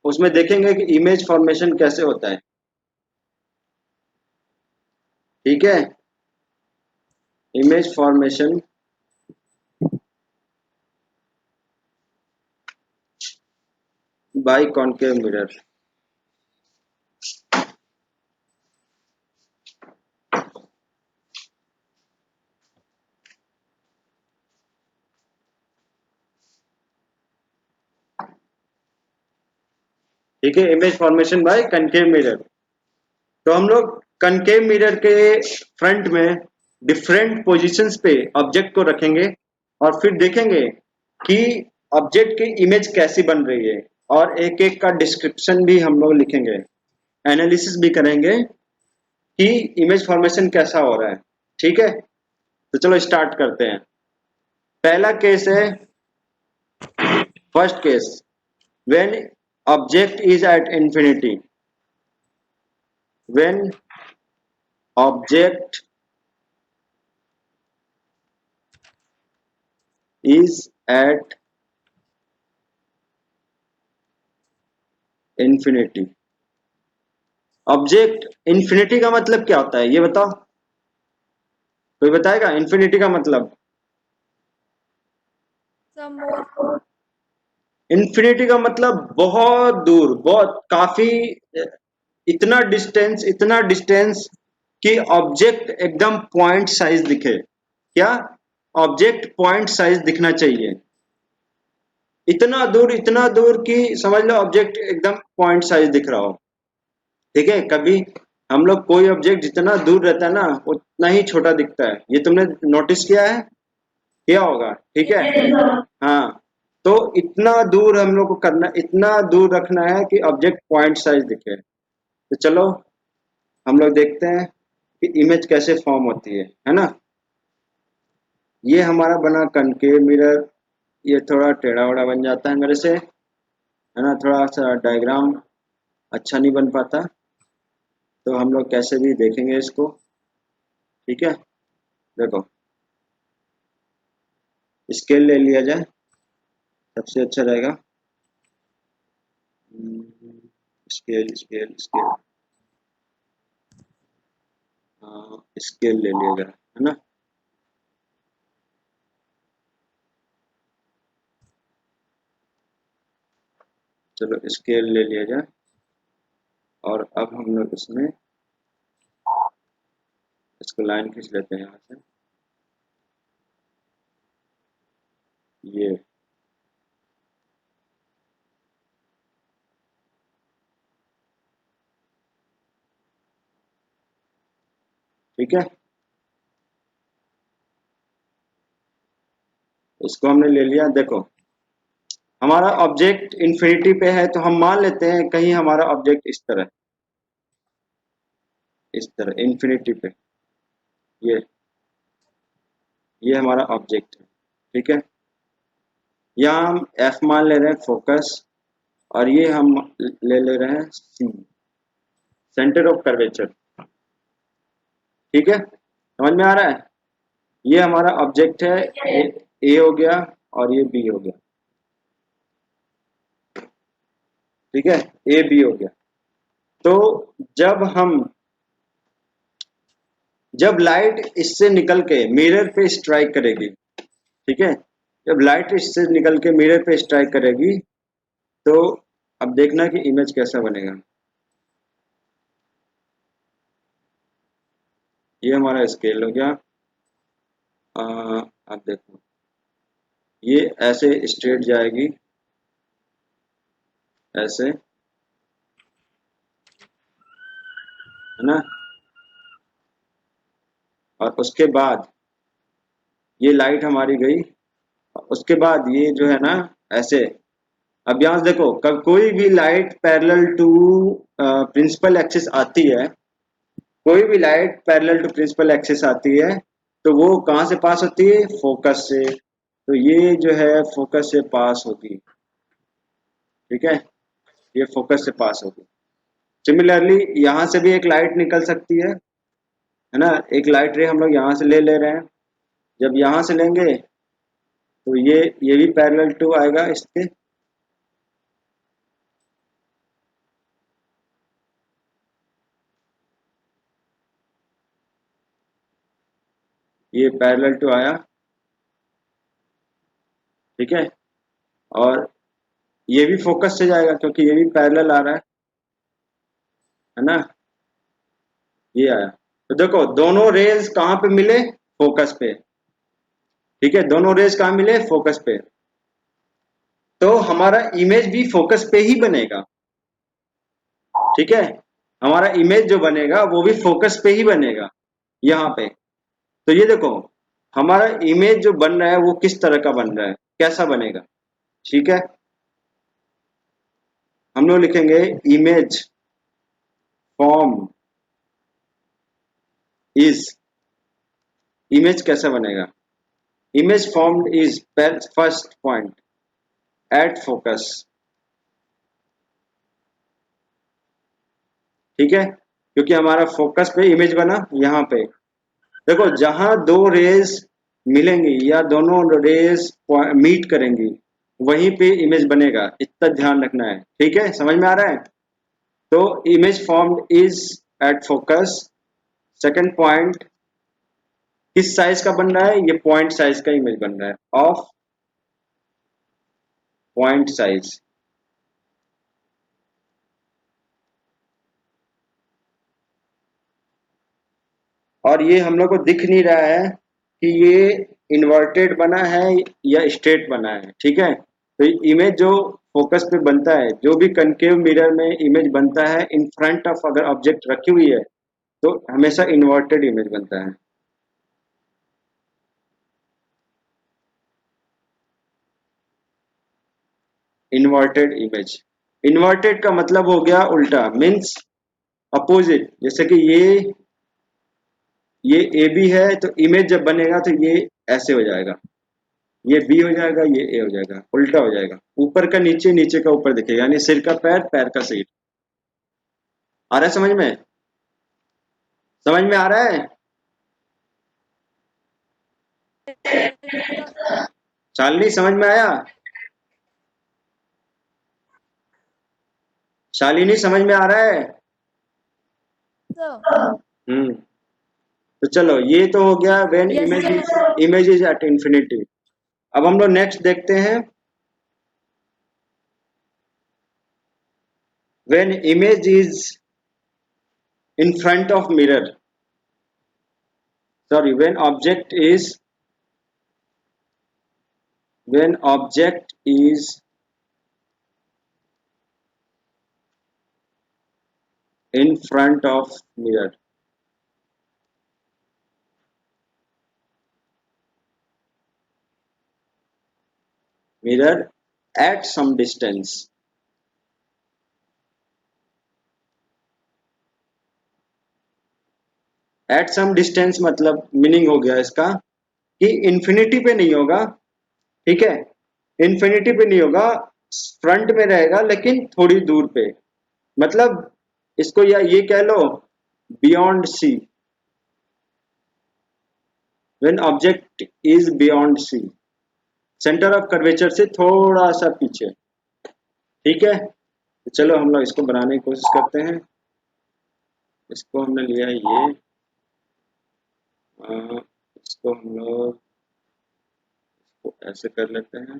उसमें देखेंगे कि इमेज फॉर्मेशन कैसे होता है। ठीक है, image formation by concave mirror. ठीक है, image formation by concave mirror. तो हम लोग कनकेव मिरर के फ्रंट में डिफरेंट पोजीशंस पे ऑब्जेक्ट को रखेंगे और फिर देखेंगे कि ऑब्जेक्ट की इमेज कैसी बन रही है, और एक एक का डिस्क्रिप्शन भी हम लोग लिखेंगे, एनालिसिस भी करेंगे कि इमेज फॉर्मेशन कैसा हो रहा है। ठीक है, तो चलो स्टार्ट करते हैं। पहला केस है, first case, when object is at infinity. When object is at infinity। Object infinity का मतलब क्या होता है ये बताओ, कोई बताएगा इंफिनिटी का मतलब? some more इंफिनिटी का मतलब बहुत दूर, बहुत काफी, इतना डिस्टेंस कि ऑब्जेक्ट एकदम पॉइंट साइज दिखे। क्या? ऑब्जेक्ट पॉइंट साइज दिखना चाहिए, इतना दूर कि समझ लो ऑब्जेक्ट एकदम पॉइंट साइज दिख रहा हो। ठीक है, कभी हम लोग कोई ऑब्जेक्ट जितना दूर रहता है ना उतना ही छोटा दिखता है, ये तुमने नोटिस किया है? किया होगा, ठीक है। yes हाँ, तो इतना दूर हम लोग को करना, इतना दूर रखना है कि ऑब्जेक्ट पॉइंट साइज दिखे। तो चलो हम लोग देखते हैं कि इमेज कैसे फॉर्म होती है ना। ये हमारा बना कनकेव मिरर, ये थोड़ा टेढ़ा वेढ़ा बन जाता है मेरे से, है ना, थोड़ा सा डायग्राम अच्छा नहीं बन पाता, तो हम लोग कैसे भी देखेंगे इसको। ठीक है, देखो स्केल ले लिया जाए, सबसे अच्छा रहेगा। स्केल स्केल स्केल, स्केल ले लिया जाए, है ना। चलो स्केल ले लिया जाए, और अब हम लोग इसमें इसको लाइन खींच लेते हैं यहाँ से। ये ठीक है, इसको हमने ले लिया। देखो हमारा ऑब्जेक्ट इन्फिनिटी पे है, तो हम मान लेते हैं कहीं हमारा ऑब्जेक्ट इस तरह इन्फिनिटी पे, ये ये हमारा ऑब्जेक्ट है। ठीक है, यहाँ हम एफ मान ले रहे हैं फोकस, और ये हम ले रहे हैं सी, सेंटर ऑफ कर्वेचर। ठीक है, समझ में आ रहा है? ये हमारा ऑब्जेक्ट है, ए हो गया और ये बी हो गया। ठीक है, ए बी हो गया। तो जब हम जब लाइट इससे निकल के मिरर पे स्ट्राइक करेगी, ठीक है, जब लाइट इससे निकल के मिरर पे स्ट्राइक करेगी, तो अब देखना कि इमेज कैसा बनेगा। ये हमारा स्केल हो गया। अब देखो ये ऐसे स्ट्रेट जाएगी, ऐसे, है ना, और उसके बाद ये लाइट हमारी गई, उसके बाद ये जो है ना ऐसे। अब यहाँ से देखो, कब कोई भी light parallel to principal axis आती है, कोई भी light parallel to principal axis आती है, तो वो कहाँ से पास होती है? फोकस से। तो ये जो है फोकस से पास होगी। ठीक है, ये फोकस से पास होगी। सिमिलरली यहाँ से भी एक लाइट निकल सकती है ना, एक लाइट रे हम लोग यहाँ से ले रहे हैं। जब यहाँ से लेंगे तो ये भी पैरेलल टू आएगा इसके, ये पैरेलल टू आया, ठीक है, और ये भी फोकस से जाएगा क्योंकि ये भी पैरेलल आ रहा है ना, ये आया। तो देखो दोनों रेज कहाँ पे मिले, फोकस पे, ठीक है, दोनों रेज कहाँ मिले, फोकस पे। तो हमारा इमेज भी फोकस पे ही बनेगा, ठीक है, हमारा इमेज जो बनेगा वो भी फोकस पे ही बनेगा यहाँ पे। तो ये देखो हमारा इमेज जो बन रहा है वो किस तरह का बन रहा है, कैसा बनेगा, ठीक है। हम लोग लिखेंगे इमेज फॉर्म इज, इमेज कैसा बनेगा, image formed is first point at focus, ठीक है, क्योंकि हमारा फोकस पे इमेज बना यहाँ पे। देखो जहां दो रेज मिलेंगी या दोनों रेज मीट करेंगी वहीं पे इमेज बनेगा, इतना ध्यान रखना है, ठीक है, समझ में आ रहा है। तो image formed is at focus, second point किस साइज का बन रहा है, ये पॉइंट साइज का इमेज बन रहा है, ऑफ पॉइंट साइज। और ये हम लोग को दिख नहीं रहा है कि ये इन्वर्टेड बना है या स्ट्रेट बना है, ठीक है। तो इमेज जो फोकस पे बनता है, जो भी कनकेव मिरर में इमेज बनता है इन फ्रंट ऑफ अगर ऑब्जेक्ट रखी हुई है तो हमेशा इन्वर्टेड इमेज बनता है। इन्वर्टेड इमेज, इन्वर्टेड का मतलब हो गया उल्टा, मीन्स अपोजिट, जैसे कि ये ए बी है तो इमेज जब बनेगा तो ये ऐसे हो जाएगा, ये बी हो जाएगा, ये ए हो जाएगा, उल्टा हो जाएगा, ऊपर का नीचे, नीचे का ऊपर दिखेगा, यानी सिर का पैर, पैर का सिर। आ रहा है समझ में, समझ में आ रहा है। शालिनी समझ में आया, शालिनी समझ में आ रहा है। हम्म। तो चलो ये तो हो गया when image is at infinity. अब हम लोग नेक्स्ट देखते हैं, when image is in front of mirror, sorry, when object is in front of mirror, mirror at some distance, at some distance मतलब मीनिंग हो गया इसका कि इंफिनिटी पे नहीं होगा, ठीक है, इंफिनिटी पे नहीं होगा, फ्रंट में रहेगा लेकिन थोड़ी दूर पे, मतलब इसको या ये कह लो beyond C, when object is beyond C, centre of curvature से थोड़ा सा पीछे, ठीक है। तो चलो हम लोग इसको बनाने की कोशिश करते हैं। इसको हमने लिया है ये, इसको हम लोग इसको ऐसे कर लेते हैं,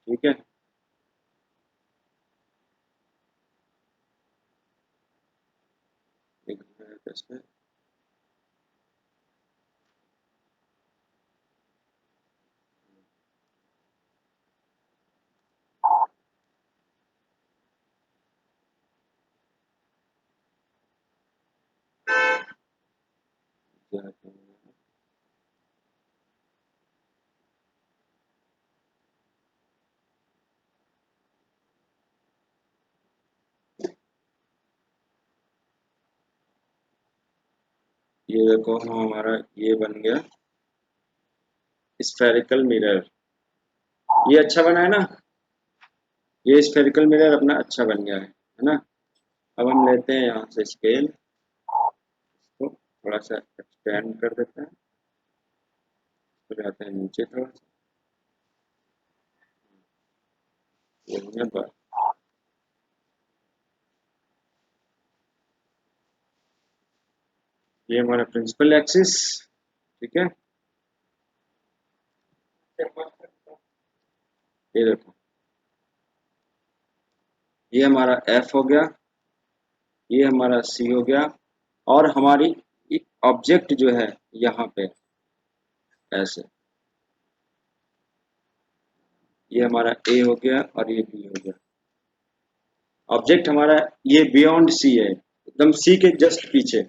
ठीक है। एक मिनट इसमें, ये देखो हमारा ये बन गया स्फेरिकल मिरर, ये अच्छा बना है ना, ये स्फेरिकल मिरर अपना अच्छा बन गया है ना। अब हम लेते हैं यहाँ से स्केल, इसको थोड़ा सा एक्सपेंड कर देते हैं, फिर आते हैं नीचे थोड़ा सा, ये हमने ये हमारा प्रिंसिपल एक्सिस, ठीक है, ये देखो, ये हमारा एफ हो गया, ये हमारा सी हो गया, और हमारी ऑब्जेक्ट जो है यहाँ पे ऐसे, ये हमारा ए हो गया और ये बी हो गया। ऑब्जेक्ट हमारा ये बियॉन्ड सी है, एकदम सी के जस्ट पीछे।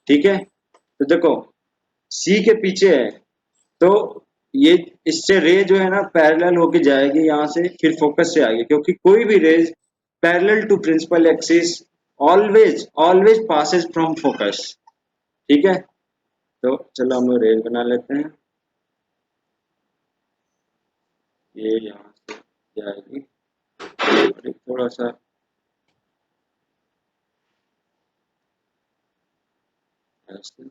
ठीक है, तो देखो सी के पीछे है, तो ये इससे रे जो है ना पैरेलल होके जाएगी यहाँ से, फिर फोकस से आएगी, क्योंकि कोई भी rays parallel to principal axis always always passes from focus. ठीक है, तो चलो हम लोग रेज बना लेते हैं। ये यहाँ से जाएगी, और थोड़ा सा ऐसे,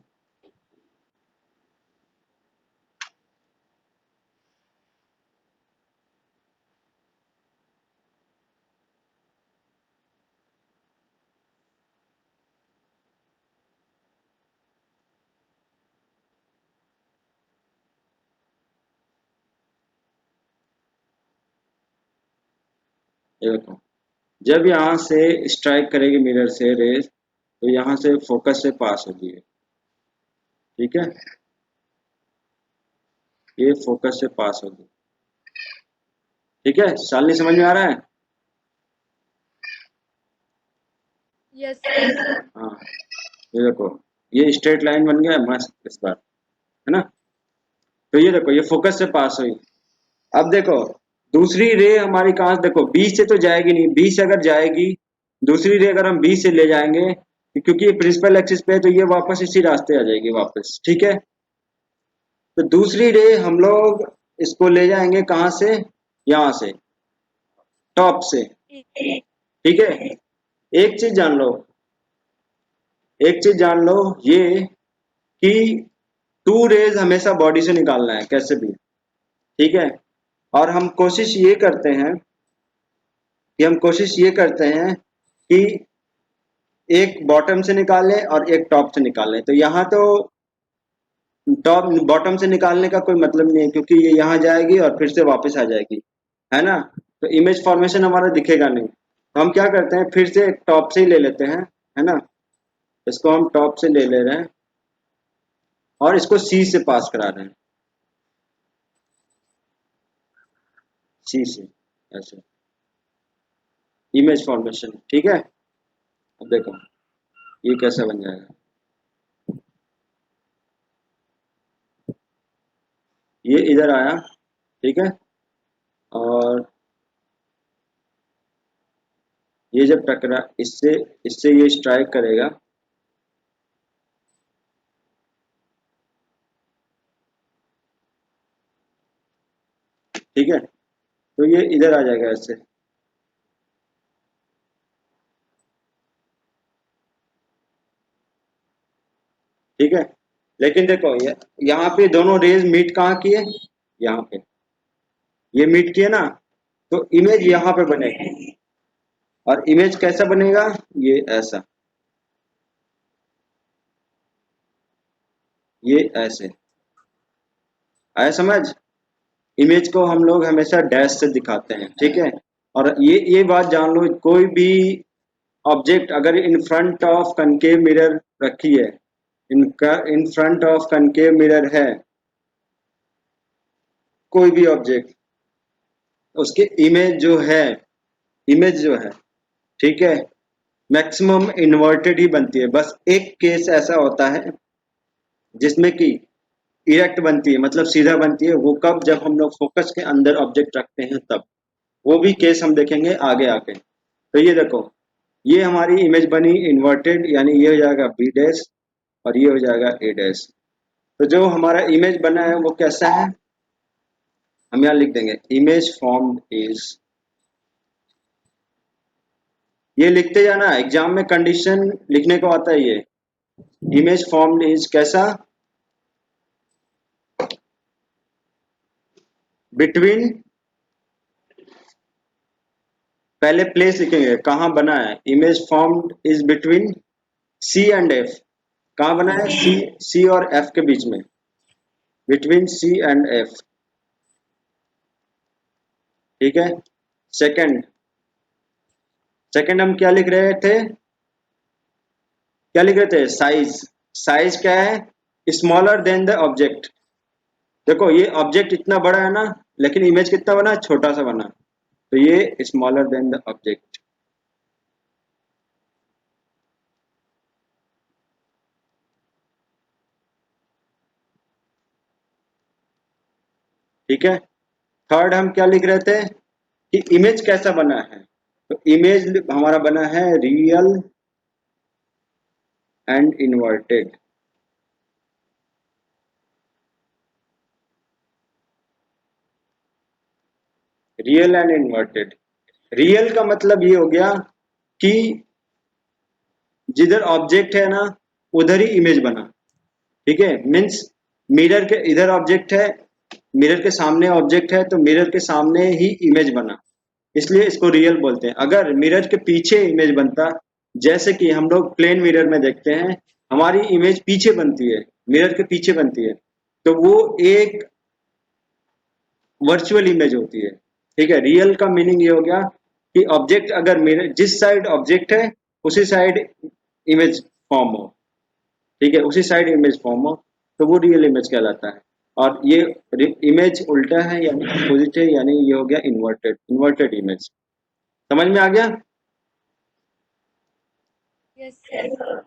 ये देखो, जब यहाँ से स्ट्राइक करेगी मिरर से रेज, तो यहाँ से फोकस से पास होगी। ठीक है, ये फोकस से पास होगी। ठीक है, शालिनी समझ में आ रहा है? Yes sir. हाँ, ये देखो, ये स्ट्रेट लाइन बन गया मस्त इस बार, है ना? तो ये देखो, ये फोकस से पास हुई। अब देखो, दूसरी रे हमारी कहाँ से, देखो बी से तो जाएगी नहीं, बी से अगर जाएगी, दूसरी रे अगर हम बी से ले जाएंगे, क्योंकि ये प्रिंसिपल एक्सिस पे है, तो ये वापस इसी रास्ते आ जाएगी वापस। ठीक है, तो दूसरी रे हम लोग इसको ले जाएंगे कहाँ से, यहाँ से, टॉप से। ठीक है, एक चीज जान लो, एक चीज जान लो, ये कि टू रेज हमेशा बॉडी से निकालना है कैसे भी। ठीक है, और हम कोशिश ये करते हैं कि हम कोशिश ये करते हैं कि एक बॉटम से निकालें और एक टॉप से निकालें। तो यहाँ तो टॉप बॉटम से निकालने का कोई मतलब नहीं है, क्योंकि ये यहाँ जाएगी और फिर से वापस आ जाएगी, है ना? तो इमेज फॉर्मेशन हमारा दिखेगा नहीं, तो हम क्या करते हैं, फिर से टॉप से ही ले लेते हैं, है ना? इसको हम टॉप से ले ले रहे हैं और इसको सी से पास करा रहे हैं, सी से ऐसे इमेज फॉर्मेशन। ठीक है, अब देखो ये कैसा बन जाएगा, ये इधर आया। ठीक है, और ये जब टकरा इससे, इससे ये स्ट्राइक करेगा, ठीक है, तो ये इधर आ जाएगा ऐसे। ठीक है, लेकिन देखो यहाँ पे दोनों रेज मीट कहाँ किए, यहाँ पे ये मीट किए ना, तो इमेज यहाँ पे बनेगी, और इमेज कैसा बनेगा, ये ऐसा, ये ऐसे आया समझ? इमेज को हम लोग हमेशा डैश से दिखाते हैं। ठीक है, और ये बात जान लो, कोई भी ऑब्जेक्ट अगर in front of concave mirror रखी है, इनका in front of concave mirror है कोई भी ऑब्जेक्ट, उसके इमेज जो है, इमेज जो है, ठीक है, मैक्सिमम इन्वर्टेड ही बनती है। बस एक केस ऐसा होता है जिसमें कि इरेक्ट बनती है, मतलब सीधा बनती है, वो कब, जब हम लोग फोकस के अंदर ऑब्जेक्ट रखते हैं तब। वो भी केस हम देखेंगे आगे आके। तो ये देखो, ये हमारी इमेज बनी इन्वर्टेड, यानी ये हो जाएगा बी डैश और ये हो जाएगा ए डैश। तो जो हमारा इमेज बना है वो कैसा है, हम यहाँ लिख देंगे इमेज फॉर्म्ड इज, ये लिखते जाना, एग्जाम में कंडीशन लिखने को आता है ये। इमेज फॉर्म्ड इज कैसा, बिटवीन, पहले प्लेस लिखेंगे कहाँ बना है, image formed is between C and F. कहाँ बना है, सी, सी और एफ के बीच में। Between C and F. ठीक है। सेकंड, सेकंड हम क्या लिख रहे थे, क्या लिख रहे थे, साइज। साइज क्या है, स्मॉलर देन द ऑब्जेक्ट। देखो ये ऑब्जेक्ट इतना बड़ा है ना, लेकिन इमेज कितना बना, छोटा सा बना, तो ये स्मॉलर देन द ऑब्जेक्ट। ठीक है। थर्ड हम क्या लिख रहे थे कि इमेज कैसा बना है, तो इमेज हमारा बना है real and inverted. Real and inverted. Real का मतलब ये हो गया कि जिधर ऑब्जेक्ट है ना, उधर ही इमेज बना। ठीक है, मीन्स मिरर के इधर ऑब्जेक्ट है, मिरर के सामने ऑब्जेक्ट है, तो मिरर के सामने ही इमेज बना, इसलिए इसको रियल बोलते हैं। अगर मिरर के पीछे इमेज बनता, जैसे कि हम लोग प्लेन मिरर में देखते हैं, हमारी इमेज पीछे बनती है, मिरर के पीछे बनती है, तो वो एक वर्चुअल इमेज होती है। ठीक है, रियल का मीनिंग ये हो गया कि ऑब्जेक्ट अगर मिरर जिस साइड ऑब्जेक्ट है उसी साइड इमेज फॉर्म हो। ठीक है, उसी साइड इमेज फॉर्म हो, तो वो रियल इमेज कहलाता है। और ये इमेज उल्टा है यानी अपोजिट है, यानी ये हो गया इन्वर्टेड, इन्वर्टेड इमेज। समझ में आ गया। Yes, sir.